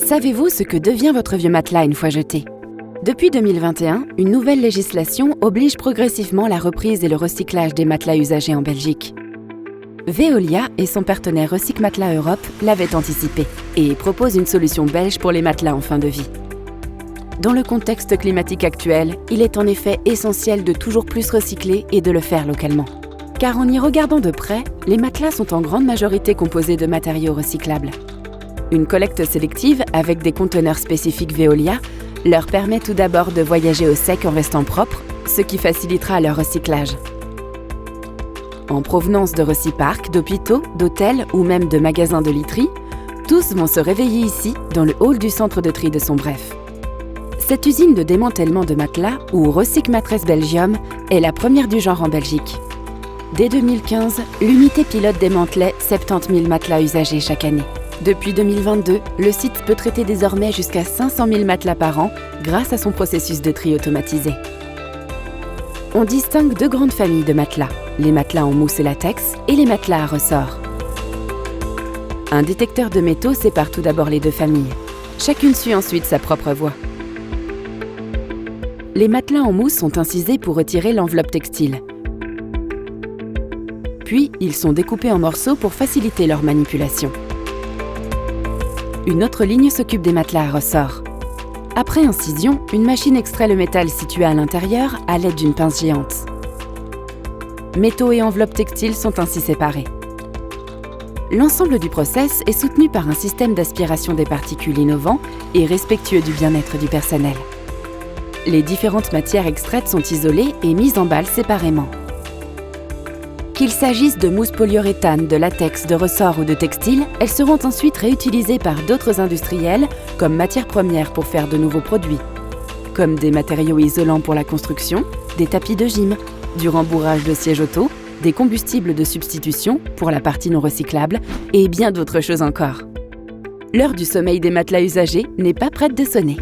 Savez-vous ce que devient votre vieux matelas une fois jeté ? Depuis 2021, une nouvelle législation oblige progressivement la reprise et le recyclage des matelas usagés en Belgique. Veolia et son partenaire Recyc Matelas Europe l'avaient anticipé et proposent une solution belge pour les matelas en fin de vie. Dans le contexte climatique actuel, il est en effet essentiel de toujours plus recycler et de le faire localement. Car en y regardant de près, les matelas sont en grande majorité composés de matériaux recyclables. Une collecte sélective avec des conteneurs spécifiques Veolia leur permet tout d'abord de voyager au sec en restant propres, ce qui facilitera leur recyclage. En provenance de Reciparc, d'hôpitaux, d'hôtels ou même de magasins de literie, tous vont se réveiller ici, dans le hall du centre de tri de Sombref. Cette usine de démantèlement de matelas, ou Recyc Matresse Belgium, est la première du genre en Belgique. Dès 2015, l'unité pilote démantelait 70 000 matelas usagés chaque année. Depuis 2022, le site peut traiter désormais jusqu'à 500 000 matelas par an grâce à son processus de tri automatisé. On distingue deux grandes familles de matelas, les matelas en mousse et latex et les matelas à ressort. Un détecteur de métaux sépare tout d'abord les deux familles. Chacune suit ensuite sa propre voie. Les matelas en mousse sont incisés pour retirer l'enveloppe textile. Puis, ils sont découpés en morceaux pour faciliter leur manipulation. Une autre ligne s'occupe des matelas à ressort. Après incision, une machine extrait le métal situé à l'intérieur à l'aide d'une pince géante. Métaux et enveloppes textiles sont ainsi séparés. L'ensemble du process est soutenu par un système d'aspiration des particules innovant et respectueux du bien-être du personnel. Les différentes matières extraites sont isolées et mises en balles séparément. Qu'il s'agisse de mousse polyuréthane, de latex, de ressort ou de textile, elles seront ensuite réutilisées par d'autres industriels comme matière première pour faire de nouveaux produits, comme des matériaux isolants pour la construction, des tapis de gym, du rembourrage de sièges auto, des combustibles de substitution pour la partie non recyclable et bien d'autres choses encore. L'heure du sommeil des matelas usagés n'est pas prête de sonner.